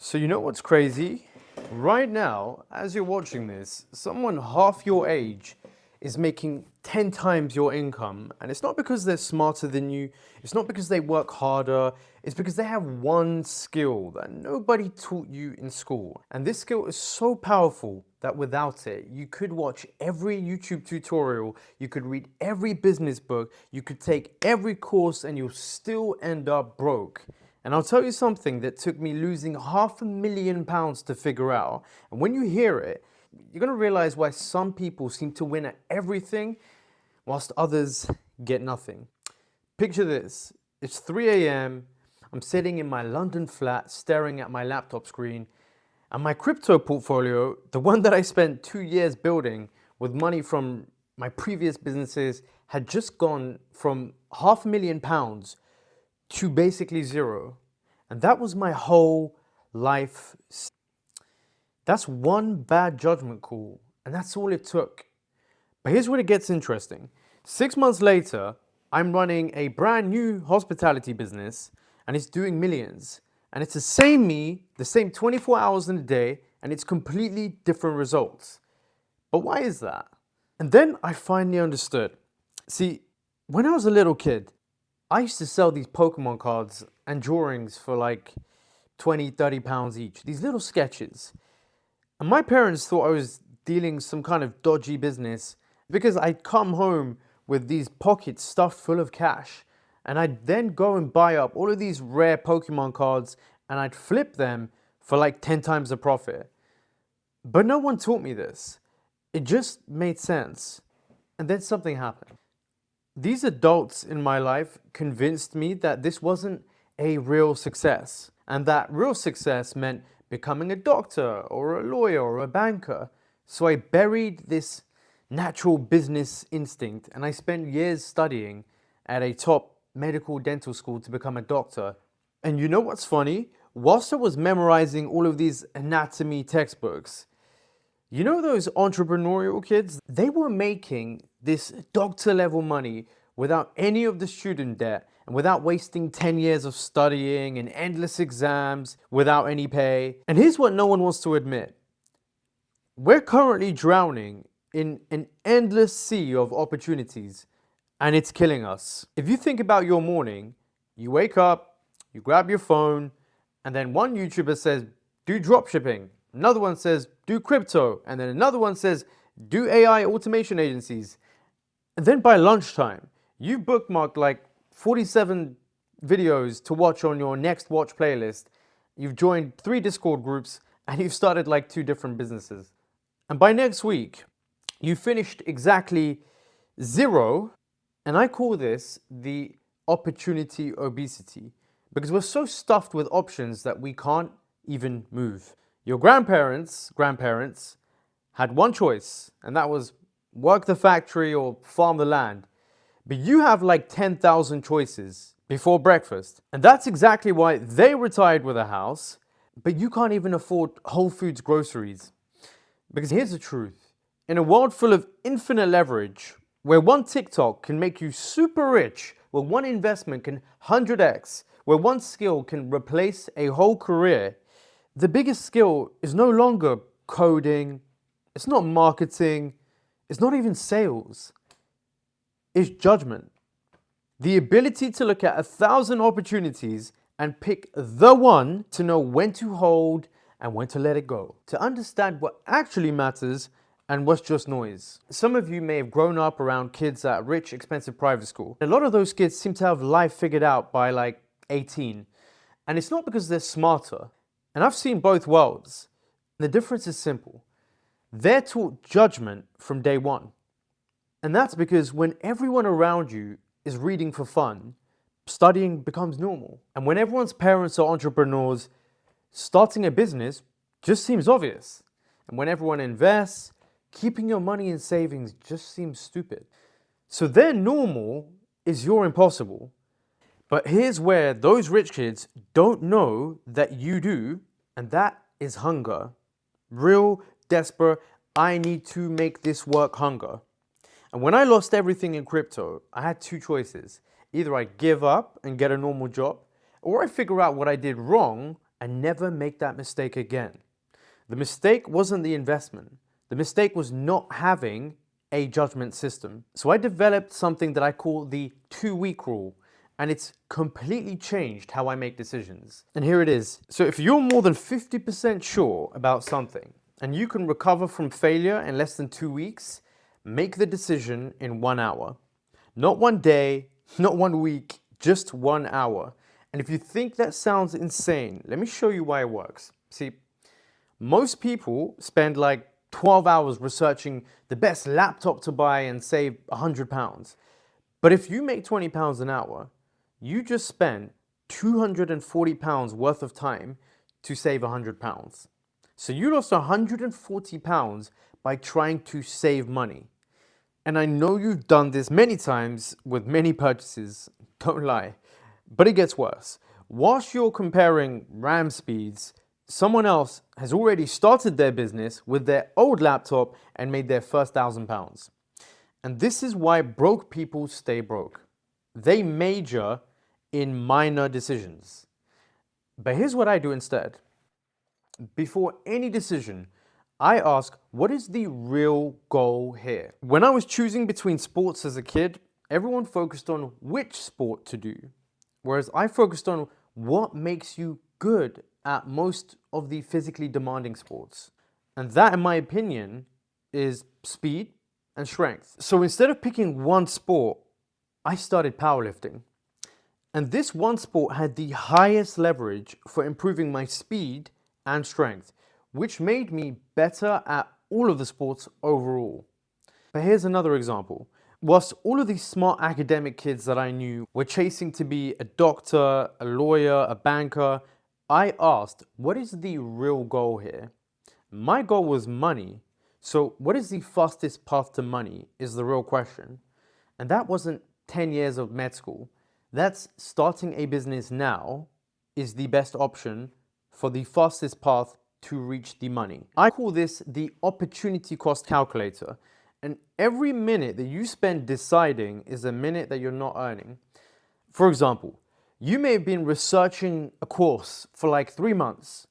So you know what's crazy? Right now, as you're watching this, someone half your age is making 10 times your income. And it's not because they're smarter than you, it's not because they work harder, it's because they have one skill that nobody taught you in school. And this skill is so powerful that without it, you could watch every YouTube tutorial, you could read every business book, you could take every course, and you'll still end up broke. And I'll tell you something that took me losing £500,000 to figure out. And when you hear it, you're going to realize why some people seem to win at everything whilst others get nothing. Picture this. It's 3 a.m. I'm sitting in my London flat staring at my laptop screen, and my crypto portfolio, the one that I spent 2 years building with money from my previous businesses, had just gone from £500,000 to basically zero. And that was my whole life. That's one bad judgment call, and that's all it took. But here's where it gets interesting. 6 months later, I'm running a brand new hospitality business, and it's doing millions. And it's the same me, the same 24 hours in a day, and it's completely different results. But why is that? And then I finally understood. See, when I was a little kid, I used to sell these Pokemon cards and drawings for like 20, £30 each, these little sketches. And my parents thought I was dealing some kind of dodgy business because I'd come home with these pockets stuffed full of cash. And I'd then go and buy up all of these rare Pokemon cards and I'd flip them for like 10 times the profit. But no one taught me this. It just made sense. And then something happened. These adults in my life convinced me that this wasn't a real success, and that real success meant becoming a doctor or a lawyer or a banker. So I buried this natural business instinct, and I spent years studying at a top medical dental school to become a doctor. And you know what's funny? Whilst I was memorizing all of these anatomy textbooks, you know those entrepreneurial kids? They were making this doctor level money without any of the student debt and without wasting 10 years of studying and endless exams without any pay. And here's what no one wants to admit. We're currently drowning in an endless sea of opportunities, and it's killing us. If you think about your morning, you wake up, you grab your phone, and then one YouTuber says, do dropshipping. Another one says, do crypto. And then another one says, do AI automation agencies. And then by lunchtime, you've bookmarked like 47 videos to watch on your next watch playlist. You've joined 3 Discord groups and you've started like 2 different businesses. And by next week, you finished exactly 0. And I call this the opportunity obesity, because we're so stuffed with options that we can't even move. Your grandparents had one choice, and that was work the factory or farm the land. But you have like 10,000 choices before breakfast. And that's exactly why they retired with a house, but you can't even afford Whole Foods groceries. Because here's the truth. In a world full of infinite leverage, where one TikTok can make you super rich, where one investment can 100x, where one skill can replace a whole career, the biggest skill is no longer coding, it's not marketing, it's not even sales. It's judgment. The ability to look at 1,000 opportunities and pick the one, to know when to hold and when to let it go. To understand what actually matters and what's just noise. Some of you may have grown up around kids at rich, expensive private school. A lot of those kids seem to have life figured out by like 18. And it's not because they're smarter. And I've seen both worlds. The difference is simple. They're taught judgment from day one. And that's because when everyone around you is reading for fun, studying becomes normal. And when everyone's parents are entrepreneurs, starting a business just seems obvious. And when everyone invests, keeping your money in savings just seems stupid. So their normal is your impossible. But here's where those rich kids don't know that you do, and that is hunger. Real, desperate, I need to make this work hunger. And when I lost everything in crypto, I had 2 choices. Either I give up and get a normal job, or I figure out what I did wrong and never make that mistake again. The mistake wasn't the investment. The mistake was not having a judgment system. So I developed something that I call the 2-week rule, and it's completely changed how I make decisions. And here it is. So if you're more than 50% sure about something and you can recover from failure in less than 2 weeks, make the decision in 1 hour. Not 1 day, not 1 week, just 1 hour. And if you think that sounds insane, let me show you why it works. See, most people spend like 12 hours researching the best laptop to buy and save £100. But if you make £20 an hour, you just spent £240 worth of time to save £100. So you lost £140 by trying to save money. And I know you've done this many times with many purchases, don't lie. But it gets worse. Whilst you're comparing RAM speeds, someone else has already started their business with their old laptop and made their first £1,000. And this is why broke people stay broke. They major in minor decisions. But here's what I do instead. Before any decision, I ask, what is the real goal here? When I was choosing between sports as a kid, everyone focused on which sport to do. Whereas I focused on what makes you good at most of the physically demanding sports. And that, in my opinion, is speed and strength. So instead of picking one sport, I started powerlifting. And this one sport had the highest leverage for improving my speed and strength, which made me better at all of the sports overall. But here's another example. Whilst all of these smart academic kids that I knew were chasing to be a doctor, a lawyer, a banker, I asked, what is the real goal here? My goal was money. So what is the fastest path to money is the real question. And that wasn't 10 years of med school. That's starting a business now is the best option for the fastest path to reach the money. I call this the opportunity cost calculator. And every minute that you spend deciding is a minute that you're not earning. For example, you may have been researching a course for like 3 months,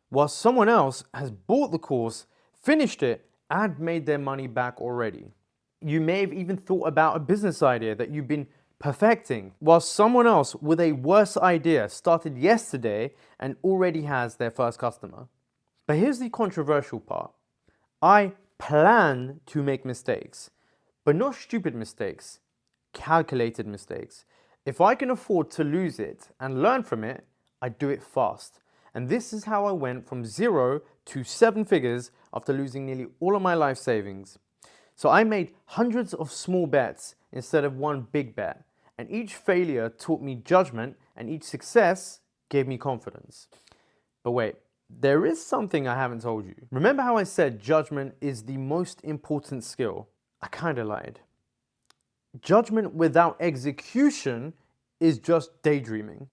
while someone else has bought the course, finished it, and made their money back already. You may have even thought about a business idea that you've been perfecting, while someone else with a worse idea started yesterday and already has their first customer. But here's the controversial part. I plan to make mistakes, but not stupid mistakes, calculated mistakes. If I can afford to lose it and learn from it, I do it fast. And this is how I went from 0 to 7 figures after losing nearly all of my life savings. So I made hundreds of small bets instead of one big bet. And each failure taught me judgment, and each success gave me confidence. But wait, there is something I haven't told you. Remember how I said judgment is the most important skill? I kind of lied. Judgment without execution is just daydreaming.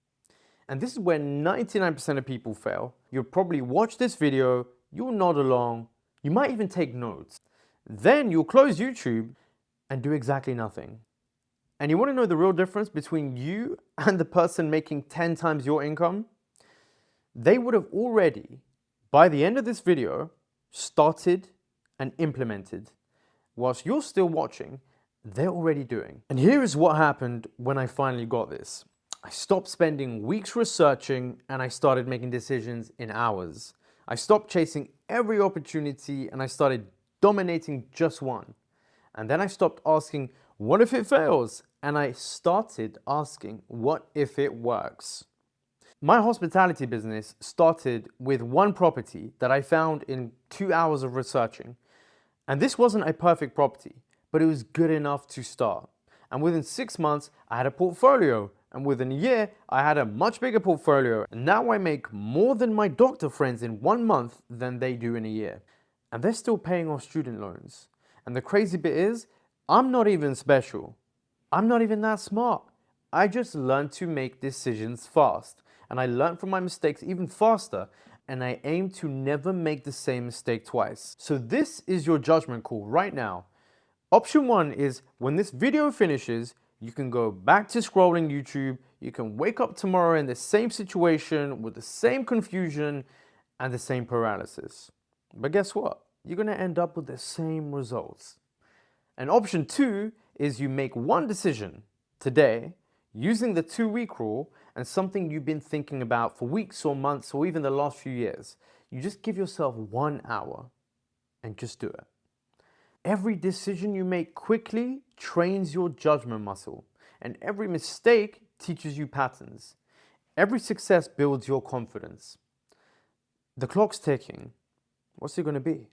And this is where 99% of people fail. You'll probably watch this video, you'll nod along, you might even take notes. Then you'll close YouTube and do exactly nothing. And you want to know the real difference between you and the person making 10 times your income? They would have already, by the end of this video, started and implemented. Whilst you're still watching, they're already doing. And here is what happened when I finally got this. I stopped spending weeks researching and I started making decisions in hours. I stopped chasing every opportunity and I started dominating just one. And then I stopped asking, what if it fails? And I started asking, what if it works? My hospitality business started with one property that I found in 2 hours of researching. And this wasn't a perfect property, but it was good enough to start. And within 6 months, I had a portfolio. And within a year, I had a much bigger portfolio. And now I make more than my doctor friends in 1 month than they do in a year. And they're still paying off student loans. And the crazy bit is, I'm not even special. I'm not even that smart. I just learned to make decisions fast. And I learned from my mistakes even faster. And I aim to never make the same mistake twice. So this is your judgment call right now. Option 1 is when this video finishes, You can go back to scrolling YouTube. You can wake up tomorrow in the same situation with the same confusion and the same paralysis. But guess what? You're going to end up with the same results. And option two is you make one decision today using the 2-week rule and something you've been thinking about for weeks or months or even the last few years. You just give yourself 1 hour and just do it. Every decision you make quickly trains your judgment muscle, and every mistake teaches you patterns. Every success builds your confidence. The clock's ticking. What's it going to be?